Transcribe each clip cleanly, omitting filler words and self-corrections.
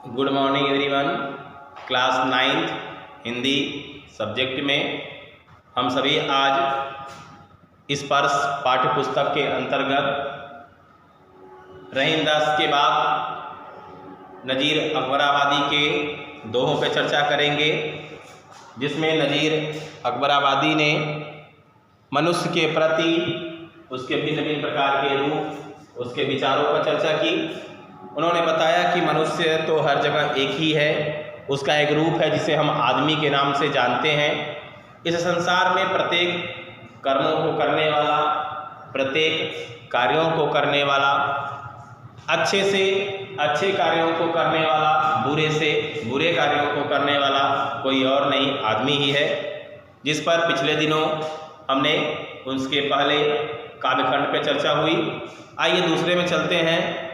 Good morning everyone. Class 9th Hindi subject में हम सभी आज स्पर्श पाठ्य पुस्तक के अंतर्गत रहीम दास के बाद नज़ीर अकबराबादी के दोहों पर चर्चा करेंगे, जिसमें नज़ीर अकबराबादी ने मनुष्य के प्रति उसके भिन्न भिन्न प्रकार के रूप, उसके विचारों पर चर्चा की। उन्होंने बताया कि मनुष्य तो हर जगह एक ही है, उसका एक रूप है जिसे हम आदमी के नाम से जानते हैं। इस संसार में प्रत्येक कर्मों को करने वाला, प्रत्येक कार्यों को करने वाला, अच्छे से अच्छे कार्यों को करने वाला, बुरे से बुरे कार्यों को करने वाला कोई और नहीं, आदमी ही है। जिस पर पिछले दिनों हमने उसके पहले काव्यखंड पे चर्चा हुई। आइए दूसरे में चलते हैं।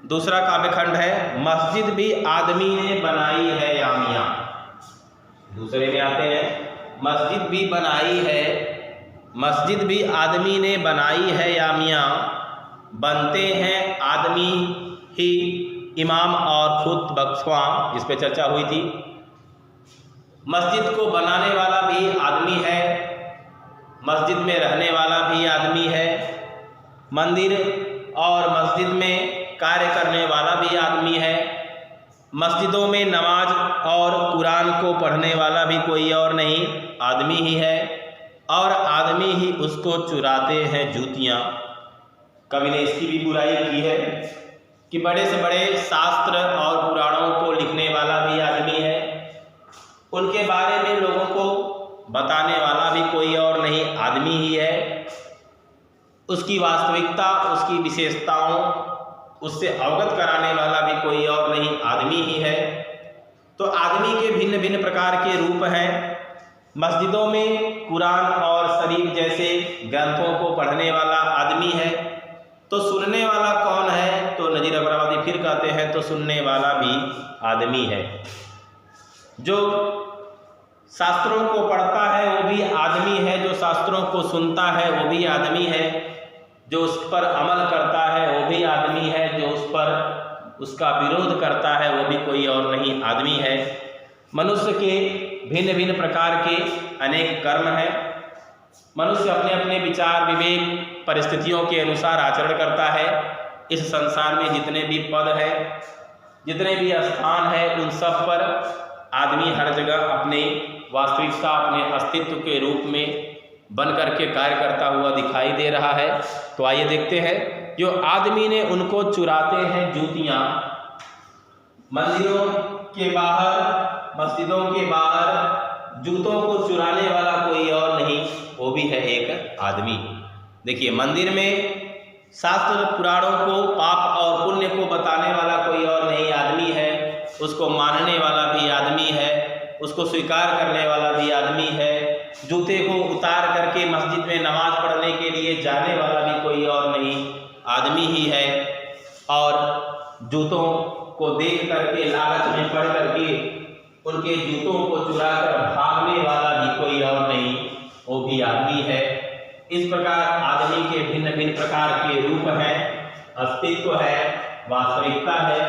दूसरा काव्यखंड है मस्जिद भी आदमी ने बनाई है या मियाँ। दूसरे में आते हैं मस्जिद भी बनाई है, मस्जिद भी आदमी ने बनाई है या मियाँ, बनते हैं आदमी ही इमाम और खुद बख्शवां, जिस पे चर्चा हुई थी। मस्जिद को बनाने वाला भी आदमी है, मस्जिद में रहने वाला भी आदमी है, मंदिर और मस्जिद में कार्य करने वाला भी आदमी है, मस्जिदों में नमाज और कुरान को पढ़ने वाला भी कोई और नहीं, आदमी ही है, और आदमी ही उसको चुराते हैं जूतियाँ। कवि ने इसकी भी बुराई की है कि बड़े से बड़े शास्त्र और पुराणों को लिखने वाला भी आदमी है, उनके बारे में लोगों को बताने वाला भी कोई और नहीं, आदमी ही है। उसकी वास्तविकता, उसकी विशेषताओं उससे अवगत कराने वाला भी कोई और नहीं, आदमी ही है। तो आदमी के भिन्न भिन्न प्रकार के रूप हैं। मस्जिदों में कुरान और शरीफ जैसे ग्रंथों को पढ़ने वाला आदमी है। तो सुनने वाला कौन है? तो नज़ीर अकबराबादी फिर कहते हैं तो सुनने वाला भी आदमी है। जो शास्त्रों को पढ़ता है वो भी आदमी है, जो शास्त्रों को सुनता है वो भी आदमी है, जो उस पर अमल करता है वो भी आदमी है, जो उस पर उसका विरोध करता है वो भी कोई और नहीं, आदमी है। मनुष्य के भिन्न भिन्न प्रकार के अनेक कर्म हैं। मनुष्य अपने अपने विचार, विवेक, परिस्थितियों के अनुसार आचरण करता है। इस संसार में जितने भी पद हैं, जितने भी स्थान हैं, उन सब पर आदमी हर जगह अपने वास्तविकता, अपने अस्तित्व के रूप में बन करके कार्य करता हुआ दिखाई दे रहा है। तो आइए देखते हैं। जो आदमी ने उनको चुराते हैं जूतियाँ। मंदिरों के बाहर, मस्जिदों के बाहर जूतों को चुराने वाला कोई और नहीं, वो भी है एक आदमी। देखिए, मंदिर में शास्त्र पुराणों को, पाप और पुण्य को बताने वाला कोई और नहीं, आदमी है। उसको मानने वाला भी आदमी है, उसको स्वीकार करने वाला भी आदमी है। जूते को उतार करके मस्जिद में नमाज पढ़ने के लिए जाने वाला भी कोई और नहीं, आदमी ही है। और जूतों को देख करके, लालच में पड़ करके उनके जूतों को चुरा कर भागने वाला भी कोई और नहीं, वो भी आदमी है। इस प्रकार आदमी के भिन्न भिन्न प्रकार के रूप हैं, अस्तित्व है, वास्तविकता है।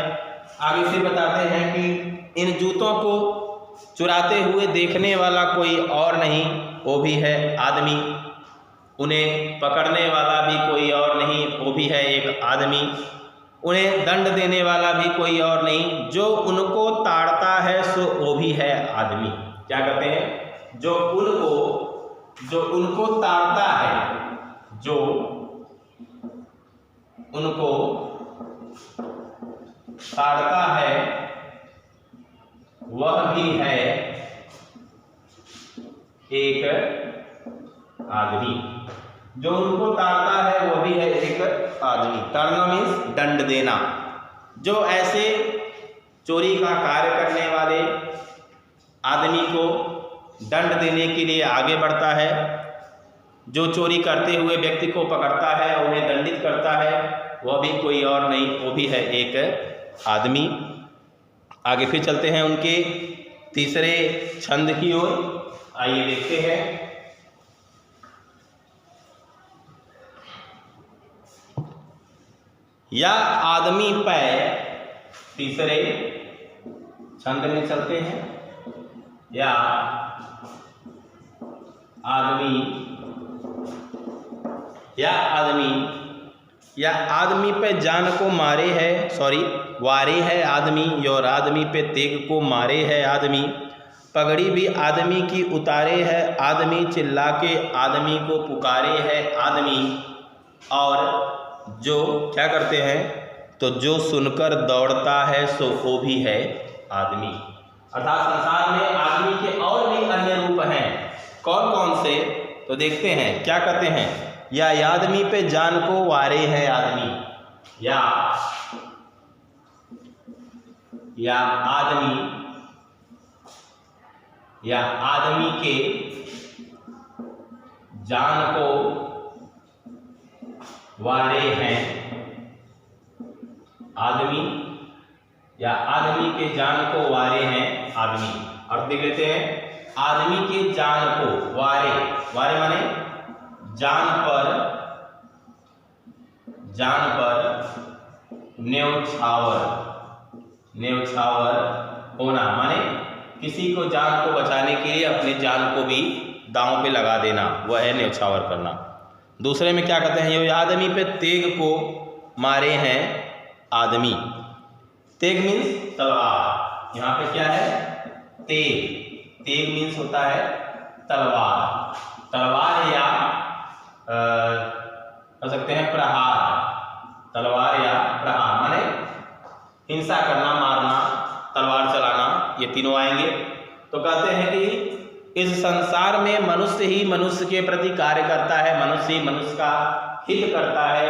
आगे फिर बताते हैं कि इन जूतों को चुराते हुए देखने वाला कोई और नहीं, वो भी है आदमी। उन्हें पकड़ने वाला भी कोई और नहीं, वो भी है एक आदमी। उन्हें दंड देने वाला भी कोई और नहीं, जो उनको ताड़ता है सो वो भी है आदमी। क्या कहते हैं? जो उनको ताड़ता है, जो उनको ताड़ता है वह भी है एक आदमी। जो उनको ताड़ता है वो भी है एक आदमी। ताड़ना मीन्स दंड देना। जो ऐसे चोरी का कार्य करने वाले आदमी को दंड देने के लिए आगे बढ़ता है, जो चोरी करते हुए व्यक्ति को पकड़ता है, उन्हें दंडित करता है, वह भी कोई और नहीं, वो भी है एक आदमी। आगे फिर चलते हैं उनके तीसरे छंद की ओर। आइए देखते हैं। या आदमी पै तीसरे छंद में चलते हैं। या आदमी, या आदमी पे जान को मारे है, वारे है आदमी, और आदमी पे तेग को मारे है आदमी। पगड़ी भी आदमी की उतारे है आदमी, चिल्ला के आदमी को पुकारे है आदमी। और जो क्या करते हैं, तो जो सुनकर दौड़ता है सो वो भी है आदमी। अर्थात संसार में आदमी के और भी अन्य रूप हैं। कौन कौन से, तो देखते हैं क्या कहते हैं। या आदमी पे जान को वारे है आदमी, या आदमी के जान को वारे हैं आदमी, या आदमी के जान को वारे हैं आदमी। अर्थ देख लेते हैं। आदमी के जान को वारे, वारे माने जान पर न्यौछावर होना, माने किसी को जान को बचाने के लिए अपने जान को भी दांव पे लगा देना, वह है न्यौछावर करना। दूसरे में क्या कहते हैं, ये आदमी पे तेग को मारे हैं आदमी। तेग मीन्स तलवार, यहाँ पे क्या है, तेग मीन्स होता है तलवार या कह सकते हैं प्रहार। तलवार या प्रहार माने हिंसा करना, मारना, तलवार चलाना, ये तीनों आएंगे। तो कहते हैं कि इस संसार में मनुष्य ही मनुष्य के प्रति कार्य करता है, मनुष्य ही मनुष्य का हित करता है,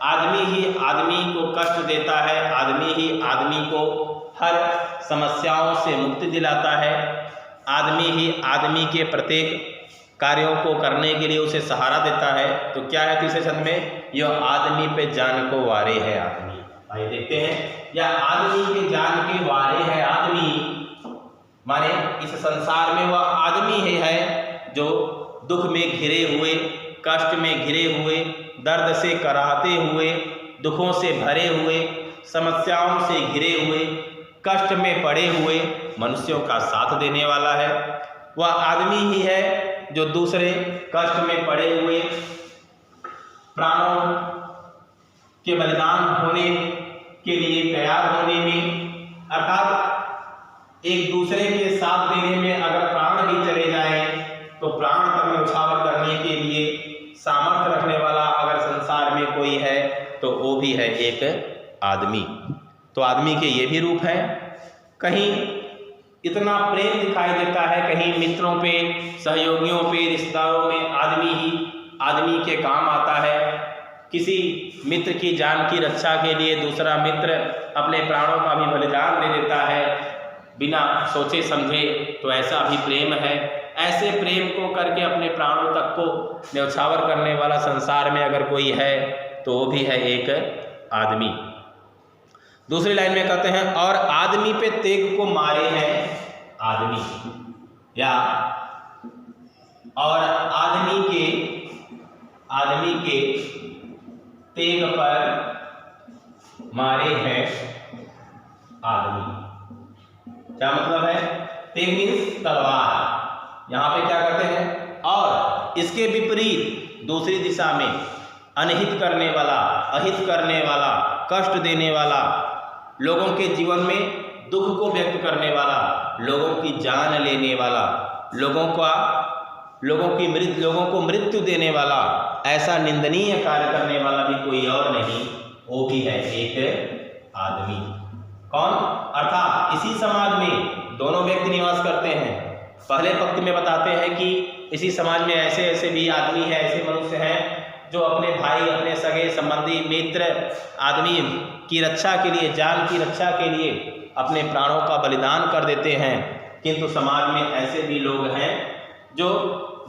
आदमी ही आदमी को कष्ट देता है, आदमी ही आदमी को हर समस्याओं से मुक्ति दिलाता है, आदमी ही आदमी के प्रत्येक कार्यों को करने के लिए उसे सहारा देता है। तो क्या है तीसरे छंद में, यह आदमी पे जान को वारे है आदमी। आइए देखते हैं। या आदमी के जान के वारे है आदमी, माने इस संसार में वह आदमी ही है जो दुख में घिरे हुए, कष्ट में घिरे हुए, दर्द से कराहते हुए, दुखों से भरे हुए, समस्याओं से घिरे हुए, कष्ट में पड़े हुए मनुष्यों का साथ देने वाला है। वह आदमी ही है जो दूसरे कष्ट में पड़े हुए प्राणों के बलिदान होने के लिए तैयार होने में, अर्थात एक दूसरे के साथ देने में अगर प्राण भी चले जाएं तो प्राण तक न्यौछावर करने के लिए सामर्थ्य रखने वाला अगर संसार में कोई है तो वो भी है एक आदमी। तो आदमी के ये भी रूप है। कहीं इतना प्रेम दिखाई देता है, कहीं मित्रों पे, सहयोगियों पे, रिश्तेदारों में आदमी ही आदमी के काम आता है। किसी मित्र की जान की रक्षा के लिए दूसरा मित्र अपने प्राणों का भी बलिदान दे देता है बिना सोचे समझे, तो ऐसा भी प्रेम है। ऐसे प्रेम को करके अपने प्राणों तक को न्यौछावर करने वाला संसार में अगर कोई है तो वो भी है एक आदमी। दूसरी लाइन में कहते हैं, और आदमी पे तेग को मारे हैं आदमी, या और आदमी के तेग पर मारे हैं आदमी। क्या मतलब है, तेग मीन्स तलवार। यहाँ पे क्या कहते हैं, और इसके विपरीत दूसरी दिशा में अनहित करने वाला, अहित करने वाला, कष्ट देने वाला, लोगों के जीवन में दुख को व्यक्त करने वाला, लोगों की जान लेने वाला, लोगों को मृत्यु देने वाला, ऐसा निंदनीय कार्य करने वाला भी कोई और नहीं, वो भी है एक आदमी। कौन, अर्थात इसी समाज में दोनों व्यक्ति निवास करते हैं। पहले पंक्ति में बताते हैं कि इसी समाज में ऐसे ऐसे भी आदमी हैं, ऐसे मनुष्य हैं जो अपने भाई, अपने सगे संबंधी, मित्र आदमी की रक्षा के लिए, जान की रक्षा के लिए अपने प्राणों का बलिदान कर देते हैं। किंतु समाज में ऐसे भी लोग हैं जो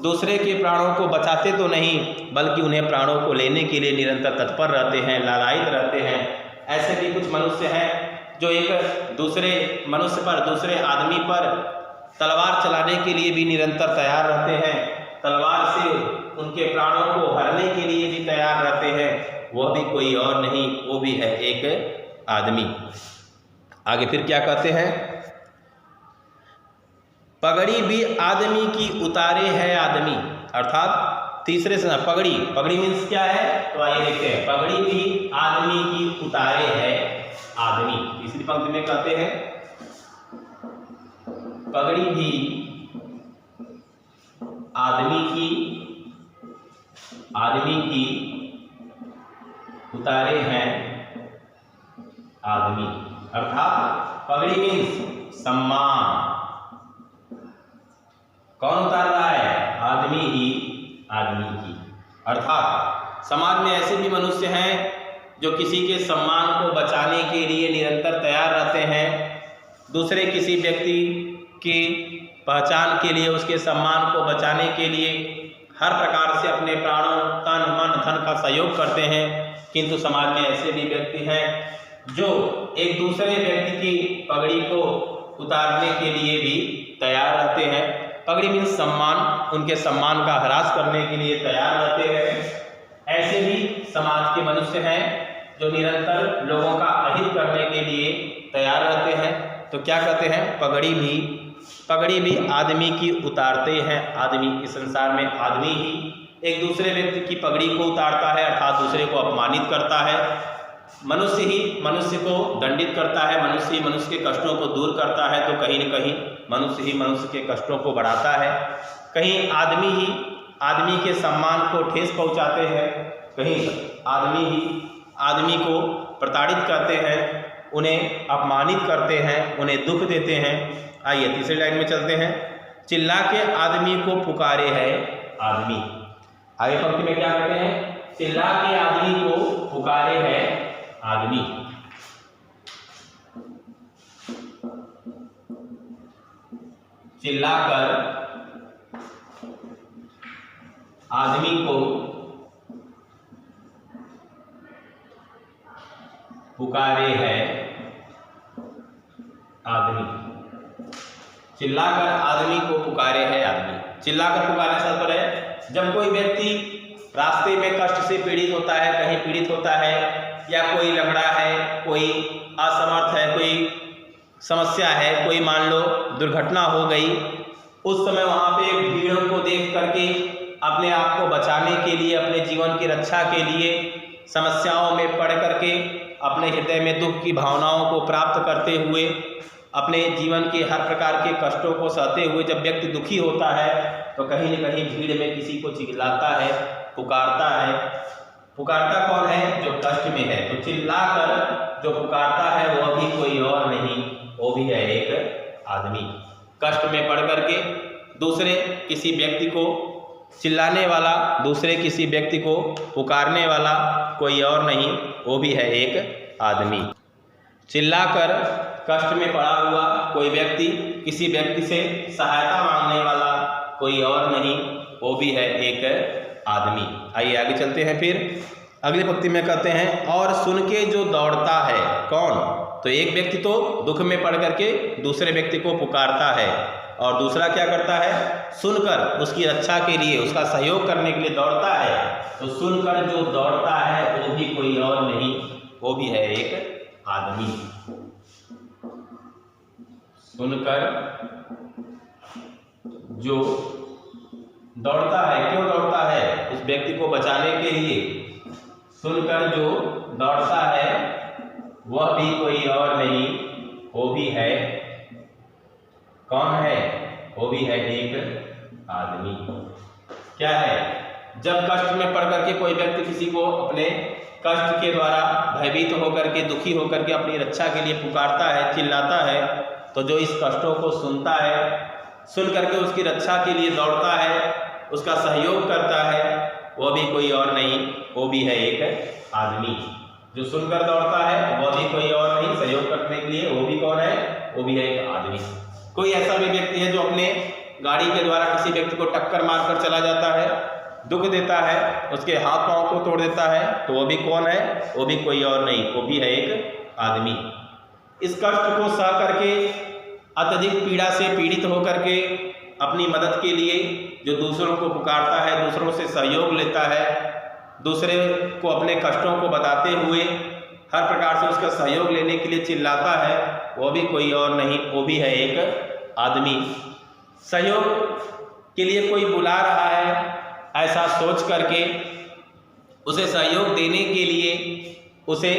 दूसरे के प्राणों को बचाते तो नहीं बल्कि उन्हें प्राणों को लेने के लिए निरंतर तत्पर रहते हैं, लालायित रहते हैं। ऐसे भी कुछ मनुष्य हैं जो एक दूसरे मनुष्य पर, दूसरे आदमी पर तलवार चलाने के लिए भी निरंतर तैयार रहते हैं, तलवार से उनके प्राणों को हरने के लिए भी तैयार रहते हैं। वह भी कोई और नहीं, वो भी है एक आदमी। आगे फिर क्या कहते हैं, पगड़ी भी आदमी की उतारे है आदमी, अर्थात तीसरे से पगड़ी, पगड़ी मीन्स क्या है, तो आइए देखते हैं। पगड़ी भी आदमी की उतारे है आदमी, तीसरी पंक्ति में कहते हैं पगड़ी भी आदमी की उतारे हैं आदमी, अर्थात पगड़ी मीन्स सम्मान। कौन उतार रहा है, आदमी ही आदमी की, अर्थात समाज में ऐसे भी मनुष्य हैं जो किसी के सम्मान को बचाने के लिए निरंतर तैयार रहते हैं, दूसरे किसी व्यक्ति की पहचान के लिए, उसके सम्मान को बचाने के लिए हर प्रकार से अपने प्राणों, तन, मन, धन का सहयोग करते हैं। किंतु समाज में ऐसे भी व्यक्ति हैं जो एक दूसरे व्यक्ति की पगड़ी को उतारने के लिए भी तैयार रहते हैं। पगड़ी मीन्स सम्मान, उनके सम्मान का ह्रास करने के लिए तैयार रहते हैं। ऐसे भी समाज के मनुष्य हैं जो निरंतर लोगों का अहित करने के लिए तैयार रहते हैं। तो क्या कहते हैं, पगड़ी भी आदमी की उतारते हैं आदमी। इस संसार में आदमी ही एक दूसरे व्यक्ति की पगड़ी को उतारता है, अर्थात दूसरे को अपमानित करता है। मनुष्य ही मनुष्य को दंडित करता है, मनुष्य ही मनुष्य के कष्टों को दूर करता है, तो कहीं न कहीं मनुष्य ही मनुष्य के कष्टों को बढ़ाता है। कहीं आदमी ही आदमी के सम्मान को ठेस पहुंचाते हैं, कहीं आदमी ही आदमी को प्रताड़ित करते हैं, उन्हें अपमानित करते हैं, उन्हें दुख देते हैं। आइए तीसरी लाइन में चलते हैं। चिल्ला के आदमी को पुकारे है आदमी। आगे पंक्ति में क्या कहते हैं, चिल्ला के आदमी को पुकारे है आदमी। चिल्लाकर आदमी को पुकारे है आदमी। चिल्लाकर आदमी को पुकारे है आदमी। चिल्लाकर पुकारने से तात्पर्य है जब कोई व्यक्ति रास्ते में कष्ट से पीड़ित होता है, कहीं पीड़ित होता है, या कोई लंगड़ा है, कोई असमर्थ है, कोई समस्या है, कोई मान लो दुर्घटना हो गई, उस समय वहाँ पे भीड़ों को देख करके अपने आप को बचाने के लिए, अपने जीवन की रक्षा के लिए, समस्याओं में पड़ करके अपने हृदय में दुख की भावनाओं को प्राप्त करते हुए, अपने जीवन के हर प्रकार के कष्टों को सहते हुए जब व्यक्ति दुखी होता है तो कहीं न कहीं भीड़ में किसी को चिल्लाता है, पुकारता है। पुकारता कौन है, जो कष्ट में है। तो चिल्लाकर जो पुकारता है वह भी कोई और नहीं, वो भी है एक आदमी। कष्ट में पड़ करके दूसरे किसी व्यक्ति को चिल्लाने वाला, दूसरे किसी व्यक्ति को पुकारने वाला कोई और नहीं, वो भी है एक आदमी। चिल्लाकर कष्ट में पड़ा हुआ कोई व्यक्ति, किसी व्यक्ति से सहायता मांगने वाला कोई और नहीं, वो भी है एक आदमी। आइए आगे चलते हैं। फिर अगली पंक्ति में कहते हैं और सुन के जो दौड़ता है। कौन, तो एक व्यक्ति तो दुख में पड़ करके दूसरे व्यक्ति को पुकारता है, और दूसरा क्या करता है, सुनकर उसकी रक्षा के लिए, उसका सहयोग करने के लिए दौड़ता है। तो सुनकर जो दौड़ता है वो भी कोई और नहीं, वो भी है एक आदमी। सुनकर जो दौड़ता है, क्यों दौड़ता है, उस व्यक्ति को बचाने के लिए। सुनकर जो दौड़ता है वह भी कोई और नहीं, वो भी है, कौन है, वो भी है एक आदमी। क्या है, जब कष्ट में पड़ करके कोई व्यक्ति किसी को अपने कष्ट के द्वारा भयभीत होकर के, दुखी होकर के अपनी रक्षा के लिए पुकारता है, चिल्लाता है, तो जो इस कष्टों को सुनता है, सुन करके उसकी रक्षा के लिए दौड़ता है, उसका सहयोग करता है, वह भी कोई और नहीं, वो भी है एक आदमी। जो सुनकर दौड़ता है वह भी कोई और नहीं, सहयोग करने के लिए, वो भी कौन है, वो भी है एक आदमी। कोई ऐसा भी व्यक्ति है जो अपने गाड़ी के द्वारा किसी व्यक्ति को टक्कर मारकर चला जाता है, दुख देता है, उसके हाथ पांव को तोड़ देता है, तो वो भी कौन है, वो भी कोई और नहीं, वो भी है एक आदमी। इस कष्ट को सह करके, अत्यधिक पीड़ा से पीड़ित होकर के अपनी मदद के लिए जो दूसरों को पुकारता है, दूसरों से सहयोग लेता है, दूसरे को अपने कष्टों को बताते हुए हर प्रकार से उसका सहयोग लेने के लिए चिल्लाता है, वो भी कोई और नहीं, वो भी है एक आदमी। सहयोग के लिए कोई बुला रहा है, ऐसा सोच करके उसे सहयोग देने के लिए, उसे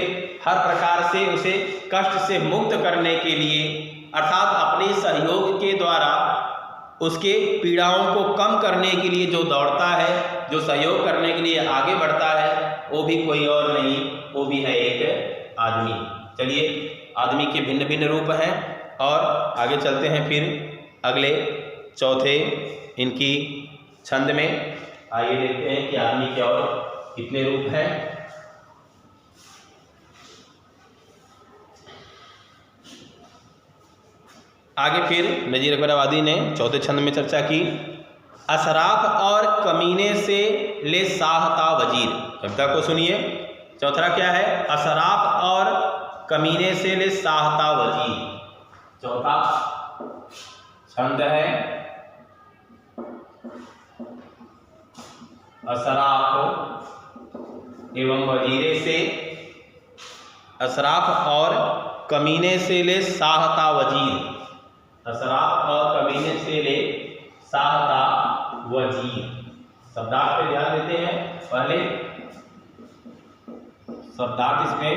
हर प्रकार से उसे कष्ट से मुक्त करने के लिए, अर्थात अपने सहयोग के द्वारा उसके पीड़ाओं को कम करने के लिए जो दौड़ता है, जो सहयोग करने के लिए आगे बढ़ता है, वो भी कोई और नहीं, वो भी है एक आदमी। चलिए, आदमी के भिन्न भिन्न रूप हैं और आगे चलते हैं फिर अगले चौथे इनकी छंद में। आइए देखते हैं कि आदमी के और कितने रूप हैं। आगे फिर नजीर अकबर आबादी ने चौथे छंद में चर्चा की, असराफ और कमीने से ले साहता वजीर। कविता को सुनिए। चौथा क्या है? असराफ और कमीने से ले साहता वजीर। चौथा छंद है असराफ एवं वजीरे से, असराफ और कमीने से ले साहता वजीर। असराफ और कमीने से ले साहता वजीर। शब्दार्थ पे ध्यान देते हैं। पहले शब्दार्थ इसमें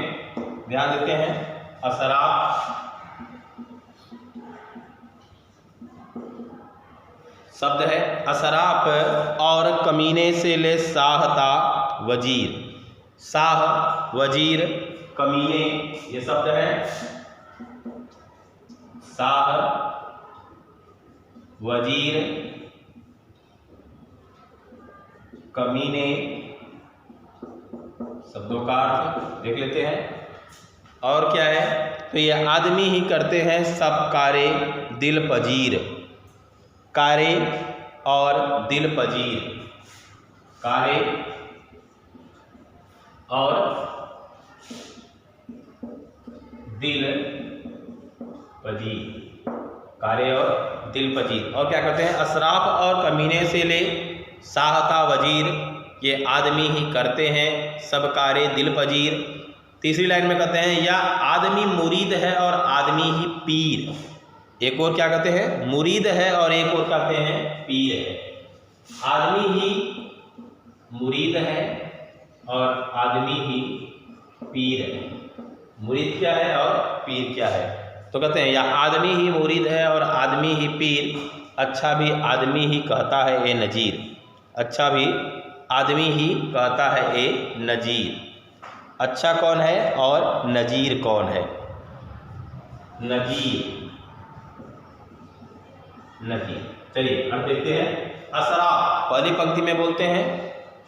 ध्यान देते हैं। असराफ शब्द है, असराफ और कमीने से ले साहता वजीर। साह, वजीर, कमीने, ये शब्द है। साह, वजीर, कमीने, शब्दों का अर्थ देख लेते हैं। और क्या है? तो ये आदमी ही करते हैं सब कारे दिल पजीर। कारे और दिल पजीर, कारे और दिल पजीर, कारे और दिल पजीर। और क्या करते हैं? असराफ और कमीने से ले साहता वजीर, ये आदमी ही करते हैं सब कारे दिल पजीर। तीसरी लाइन में कहते हैं या आदमी मुरीद है और आदमी ही पीर। एक और क्या कहते हैं? मुरीद है और एक और कहते हैं पीर है। आदमी ही मुरीद है और आदमी ही पीर है। मुरीद क्या है और पीर क्या है? तो कहते हैं या आदमी ही मुरीद है और आदमी ही पीर, अच्छा भी आदमी ही कहता है ए नजीर। अच्छा भी आदमी ही कहता है ए नजीर। अच्छा कौन है और नजीर कौन है? नजीर, नजीर। चलिए अब देखते हैं। असराफ, पहली पंक्ति में बोलते हैं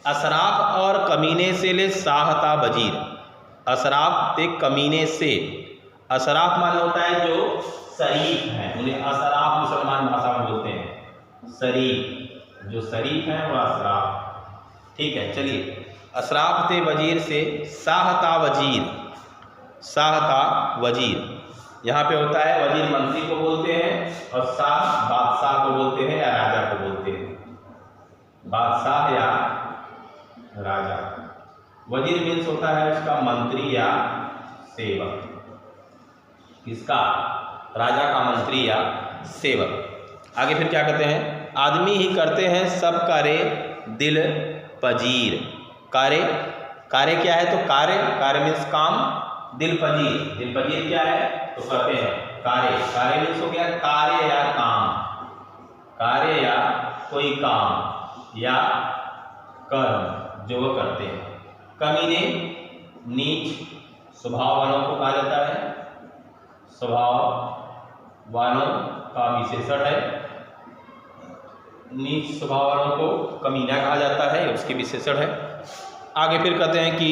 असराफ और कमीने से ले साहता वजीर। असराफ ते कमीने से। असराफ माने होता है जो शरीफ है, उन्हें असराफ मुसलमान भाषा में बोलते हैं। शरीफ, जो शरीफ है वो असराफ। ठीक है, चलिए। असराफ ते वजीर से साहता वजीर। साहता वजीर, यहाँ पे होता है वजीर मंत्री को बोलते हैं और शाह बादशाह को बोलते हैं या राजा को बोलते हैं। बादशाह या राजा। वजीर मीन्स होता है उसका मंत्री या सेवक। किसका? राजा का मंत्री या सेवक। आगे फिर क्या कहते हैं? आदमी ही करते हैं सब कारे दिल पजीर। कारे, कारे क्या है? तो कारे, कारे मीन्स काम। दिल पजीर, दिल पजीर क्या है? तो कहते हैं कारे। कारे मीन्स हो गया कार्य या काम, कार्य या कोई काम या कर्म जो वो करते हैं। कमीने, नीच स्वभाव वालों को कहा जाता है। स्वभाव वालों का विशेषण है। नीच स्वभाव वालों को कमीना कहा जाता है, उसके विशेषण है। आगे फिर कहते हैं कि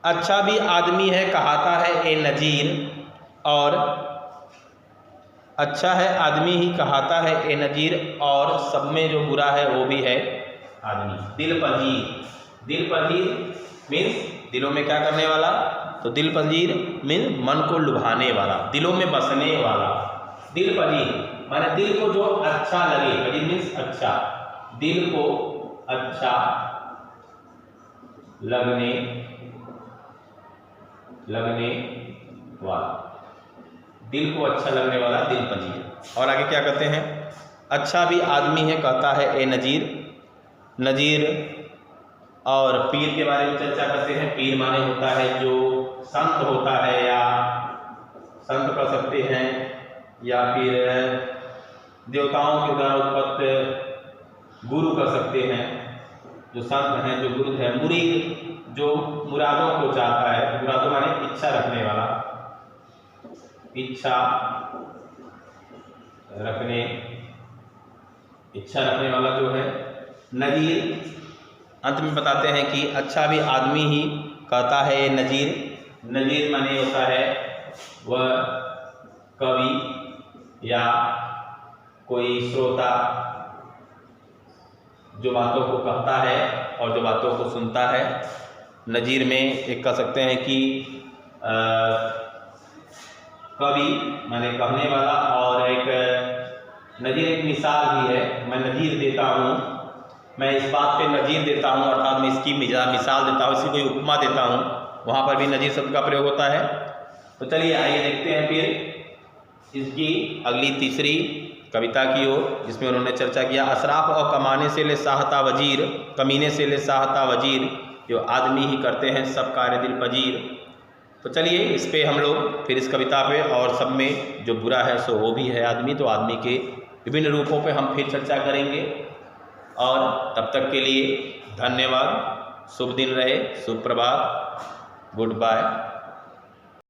अच्छा भी आदमी है कहता है ए नजीर, और अच्छा है आदमी ही कहता है ए नजीर, और सब में जो बुरा है वो भी है आदमी। दिल पजीर, दिल पजीर मीन्स दिलों में क्या करने वाला? तो दिल पजीर मीन्स मन को लुभाने वाला, दिलों में बसने वाला। दिल पजीर माने दिल को जो अच्छा लगे। पजीर मीन्स अच्छा, दिल को अच्छा लगने वाला, दिल को अच्छा लगने वाला दिल पजीर। और आगे क्या कहते हैं? अच्छा भी आदमी है कहता है ए नज़ीर। नज़ीर और पीर के बारे में चर्चा करते हैं। पीर माने होता है जो संत होता है, या संत कह सकते हैं, या फिर देवताओं के द्वारा उत्पत्त गुरु कह सकते हैं। जो संत हैं, जो गुरु है। मुरीद जो मुरादों को चाहता है। मुरादों माने इच्छा रखने वाला, इच्छा रखने वाला जो है। नज़ीर अंत में बताते हैं कि अच्छा भी आदमी ही कहता है नज़ीर। नज़ीर माने होता है वह कवि या कोई श्रोता जो बातों को कहता है और जो बातों को सुनता है। नज़ीर में एक कह सकते हैं कि कवि माने कहने वाला, और एक नज़ीर एक मिसाल भी है। मैं नज़ीर देता हूँ, मैं इस बात पे नज़ीर देता हूँ, अर्थात मैं इसकी मिसाल देता हूँ, इसकी कोई उपमा देता हूँ, वहाँ पर भी नज़ीर शब्द का प्रयोग होता है। तो चलिए आइए देखते हैं फिर इसकी अगली तीसरी कविता की ओर, जिसमें उन्होंने चर्चा किया अशराफ और कमाने से ले साहता वजीर, कमीने से ले साहता वजीर, जो आदमी ही करते हैं सब कार्य दिल पजीर। तो चलिए इस पे हम लोग फिर इस कविता पे और सब में जो बुरा है सो वो भी है आदमी, तो आदमी के विभिन्न रूपों पे हम फिर चर्चा करेंगे। और तब तक के लिए धन्यवाद। शुभ दिन रहे, शुभ प्रभात, गुड बाय।